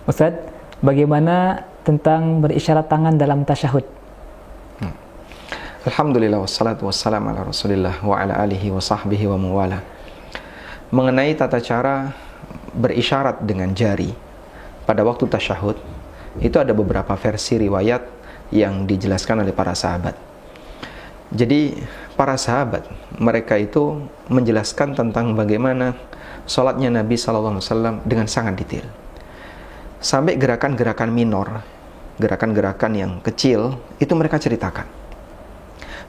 Ustadz, bagaimana tentang berisyarat tangan dalam tasyahud? Alhamdulillah wassalatu wassalamu ala Rasulillah wa ala alihi wa sahbihi wa mawala. Mengenai tata cara berisyarat dengan jari pada waktu tasyahud, itu ada beberapa versi riwayat yang dijelaskan oleh para sahabat. Jadi para sahabat mereka itu menjelaskan tentang bagaimana sholatnya Nabi SAW dengan sangat detail. Sampai gerakan-gerakan minor, gerakan-gerakan yang kecil, itu mereka ceritakan.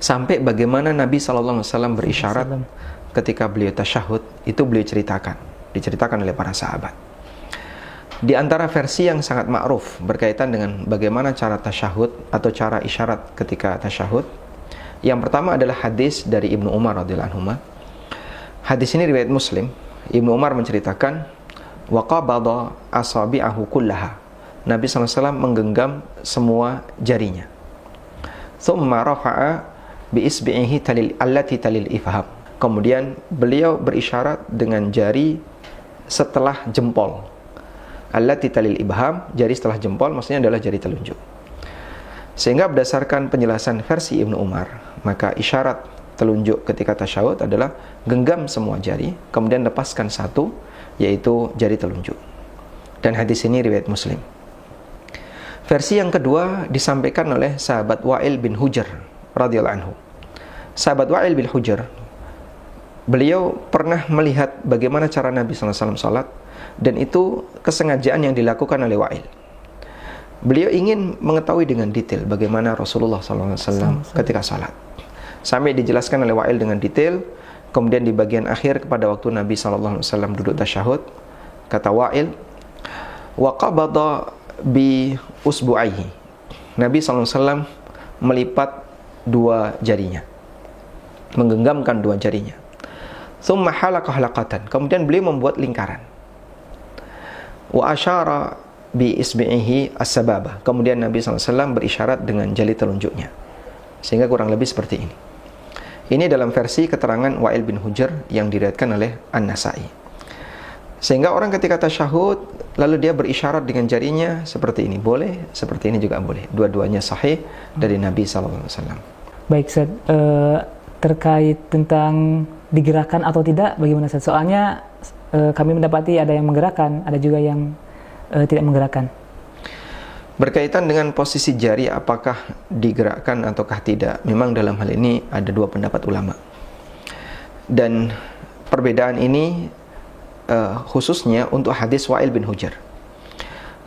Sampai bagaimana Nabi SAW berisyarat ketika beliau tasyahud, itu beliau diceritakan oleh para sahabat. Di antara versi yang sangat ma'ruf berkaitan dengan bagaimana cara tasyahud atau cara isyarat ketika tasyahud, yang pertama adalah hadis dari Ibnu Umar radhiyallahu anhu. Hadis ini riwayat Muslim. Ibnu Umar menceritakan, wa qabada asabi'ahu kullaha. Nabi SAW menggenggam semua jarinya. Thumma rafa'a bi isbi'ihi allati talil ifham. Kemudian beliau berisyarat dengan jari setelah jempol. Allati talil ibham, jari setelah jempol maksudnya adalah jari telunjuk. Sehingga berdasarkan penjelasan versi Ibnu Umar, maka isyarat telunjuk ketika tasyahud adalah genggam semua jari, kemudian lepaskan satu, yaitu jari telunjuk. Dan hadis ini riwayat Muslim. Versi yang kedua disampaikan oleh sahabat Wa'il bin Hujr radhiyallahu anhu. Sahabat Wa'il bin Hujr, beliau pernah melihat bagaimana cara Nabi SAW salat, dan itu kesengajaan yang dilakukan oleh Wa'il. Beliau ingin mengetahui dengan detail bagaimana Rasulullah SAW ketika salat. Sampai dijelaskan oleh Wa'il dengan detail. Kemudian di bagian akhir kepada waktu Nabi SAW duduk tasyahud, kata Wa'il, wa qabada bi usbu'aihi. Nabi SAW melipat dua jarinya, menggenggamkan dua jarinya. Thumma halaqah halaqatan. Kemudian beliau membuat lingkaran. Wa asyara bi isbi'ihi as-sababah. Kemudian Nabi SAW berisyarat dengan jari telunjuknya. Sehingga kurang lebih seperti ini. Ini dalam versi keterangan Wa'il bin Hujr yang diriwayatkan oleh An-Nasa'i. Sehingga orang ketika tasyahud lalu dia berisyarat dengan jarinya seperti ini boleh, seperti ini juga boleh. Dua-duanya sahih dari Nabi SAW. Baik, Ustaz, terkait tentang digerakkan atau tidak, bagaimana Ustaz? Soalnya kami mendapati ada yang menggerakkan, ada juga yang tidak menggerakkan. Berkaitan dengan posisi jari, apakah digerakkan ataukah tidak, memang dalam hal ini ada dua pendapat ulama. Dan perbedaan ini khususnya untuk hadis Wa'il bin Hujr.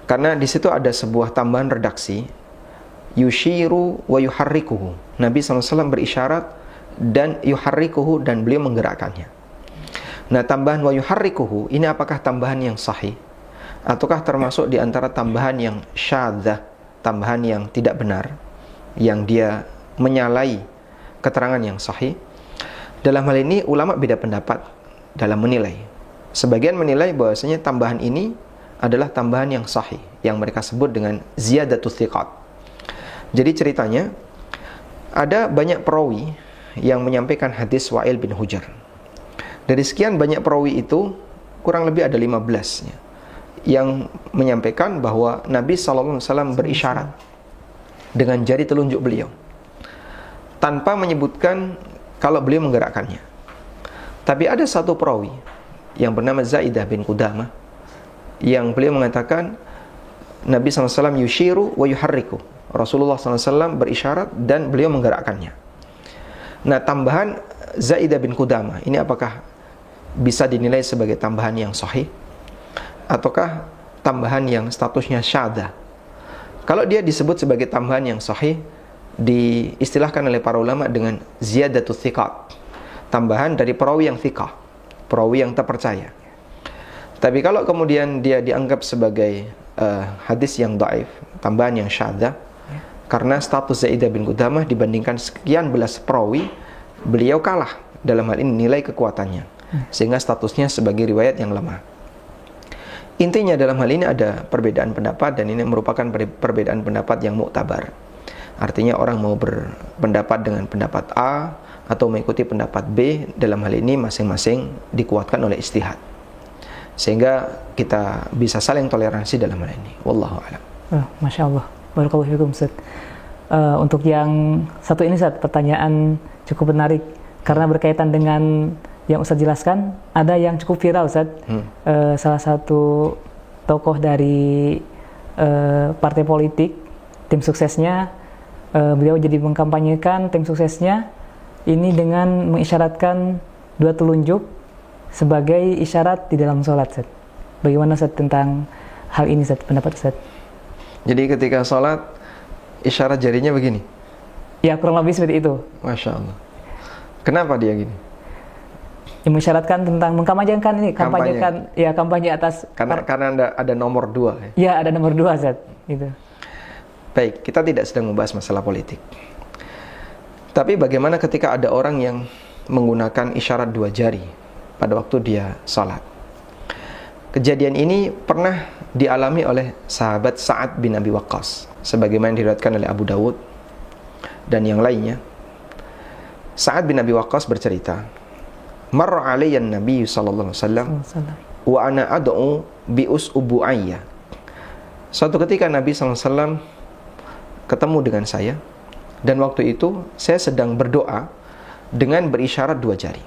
Karena di situ ada sebuah tambahan redaksi, yushiru wa yuharrikuhu. Nabi SAW berisyarat dan yuharrikuhu, dan beliau menggerakkannya. Nah, tambahan wa yuharrikuhu ini apakah tambahan yang sahih ataukah termasuk di antara tambahan yang syadzah, tambahan yang tidak benar, yang dia menyalahi keterangan yang sahih? Dalam hal ini ulama beda pendapat dalam menilai. Sebagian menilai bahwasanya tambahan ini adalah tambahan yang sahih, yang mereka sebut dengan ziyadatus thiqat. Jadi ceritanya, ada banyak perawi yang menyampaikan hadis Wa'il bin Hujr. Dari sekian banyak perawi itu, kurang lebih ada 15 yang menyampaikan bahwa Nabi SAW berisyarat dengan jari telunjuk beliau tanpa menyebutkan kalau beliau menggerakkannya. Tapi ada satu perawi yang bernama Zaidah bin Qudamah yang beliau mengatakan Nabi SAW yushiru wa yuharriku. Rasulullah SAW berisyarat dan beliau menggerakkannya. Nah, tambahan Zaidah bin Qudamah ini apakah bisa dinilai sebagai tambahan yang sahih ataukah tambahan yang statusnya syadzah? Kalau dia disebut sebagai tambahan yang sahih, diistilahkan oleh para ulama dengan ziyadatus thiqat, tambahan dari perawi yang thiqah, perawi yang terpercaya. Tapi kalau kemudian dia dianggap sebagai hadis yang dhaif, tambahan yang syadzah, karena status Zaidah bin Qudamah dibandingkan sekian belas perawi, beliau kalah dalam hal ini nilai kekuatannya, sehingga statusnya sebagai riwayat yang lemah. Intinya dalam hal ini ada perbedaan pendapat, dan ini merupakan perbedaan pendapat yang muktabar. Artinya orang mau berpendapat dengan pendapat A atau mengikuti pendapat B, dalam hal ini masing-masing dikuatkan oleh ijtihad. sehingga kita bisa saling toleransi dalam hal ini. Wallahu a'lam. Masya Allah, barakallahu fikum Ustaz. Untuk yang satu ini Ustaz, pertanyaan cukup menarik karena berkaitan dengan yang Ustaz jelaskan. Ada yang cukup viral Ustaz, salah satu tokoh dari partai politik, tim suksesnya, beliau jadi mengkampanyekan tim suksesnya ini dengan mengisyaratkan 2 telunjuk sebagai isyarat di dalam sholat Ustaz. Bagaimana Ustaz tentang hal ini Ustaz, pendapat Ustaz? Jadi ketika sholat isyarat jarinya begini? Ya, kurang lebih seperti itu. Masya Allah. Kenapa dia gini? Yang mengisyaratkan tentang mengkampanyekan ini, kampanye atas karena ada nomor 2 ya? Ya, ada nomor 2 Ustaz. Gitu. Baik, kita tidak sedang membahas masalah politik. Tapi bagaimana ketika ada orang yang menggunakan isyarat 2 jari pada waktu dia salat? Kejadian ini pernah dialami oleh sahabat Sa'ad bin Abi Waqqas, sebagaimana diriwayatkan oleh Abu Dawud dan yang lainnya. Sa'ad bin Abi Waqqas bercerita, "Marra 'alayya an-nabiy sallallahu alaihi wasallam wa ana ad'u bi usbu'ayya." Suatu ketika Nabi sallallahu alaihi wasallam ketemu dengan saya, dan waktu itu saya sedang berdoa dengan berisyarat 2 jari.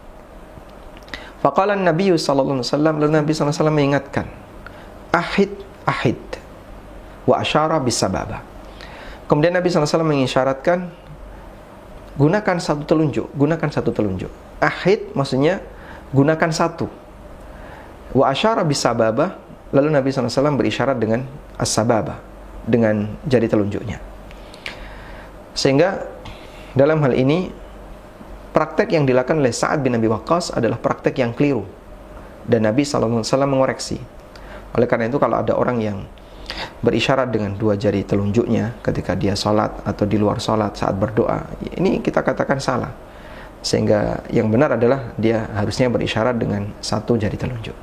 Faqala an-nabiy sallallahu alaihi wasallam, lalu Nabi sallallahu alaihi wasallam mengingatkan, ahid wa asyara bis sababa. Kemudian Nabi sallallahu alaihi wasallam mengisyaratkan, gunakan satu telunjuk. Ahid maksudnya gunakan 1. Wa asyara bis sababa, lalu Nabi sallallahu alaihi wasallam berisyarat dengan as-sababa, dengan jari telunjuknya. Sehingga dalam hal ini praktek yang dilakukan oleh Sa'ad bin Abi Waqqas adalah praktek yang keliru, dan Nabi SAW mengoreksi. Oleh karena itu, kalau ada orang yang berisyarat dengan 2 jari telunjuknya ketika dia sholat atau di luar sholat saat berdoa, ini kita katakan salah. Sehingga yang benar adalah dia harusnya berisyarat dengan 1 jari telunjuk.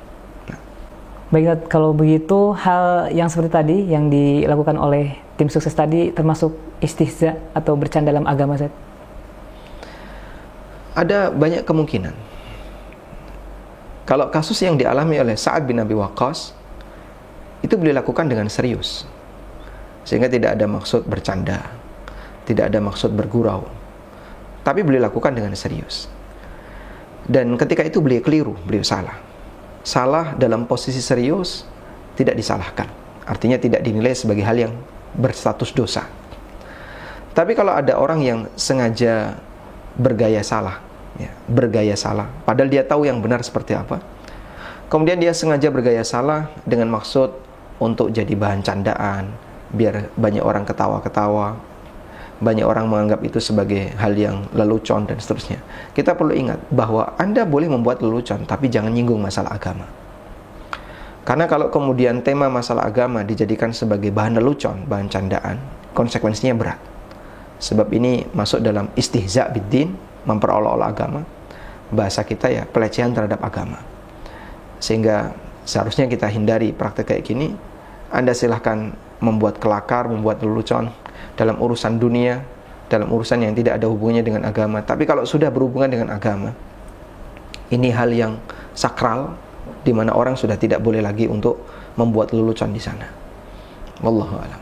Baik, kalau begitu hal yang seperti tadi yang dilakukan oleh tim sukses tadi termasuk istihza atau bercanda dalam agama Ustaz? Ada banyak kemungkinan. Kalau kasus yang dialami oleh Sa'ad bin Abi Waqqas itu beliau lakukan dengan serius, sehingga tidak ada maksud bercanda, tidak ada maksud bergurau, tapi beliau lakukan dengan serius. Dan ketika itu beliau keliru, beliau salah dalam posisi serius, tidak disalahkan, artinya tidak dinilai sebagai hal yang berstatus dosa. Tapi kalau ada orang yang sengaja bergaya salah, padahal dia tahu yang benar seperti apa, kemudian dia sengaja bergaya salah dengan maksud untuk jadi bahan candaan, biar banyak orang ketawa-ketawa, banyak orang menganggap itu sebagai hal yang lelucon dan seterusnya. Kita perlu ingat bahwa Anda boleh membuat lelucon, tapi jangan nyinggung masalah agama. Karena kalau kemudian tema masalah agama dijadikan sebagai bahan lelucon, bahan candaan, konsekuensinya berat. Sebab ini masuk dalam istihza biddin, memperolok-olok agama. Bahasa kita ya pelecehan terhadap agama. Sehingga seharusnya kita hindari praktek kayak gini. Anda silahkan membuat kelakar, membuat lelucon dalam urusan dunia, dalam urusan yang tidak ada hubungannya dengan agama. Tapi kalau sudah berhubungan dengan agama, ini hal yang sakral, di mana orang sudah tidak boleh lagi untuk membuat lelucon di sana. Wallahu a'lam.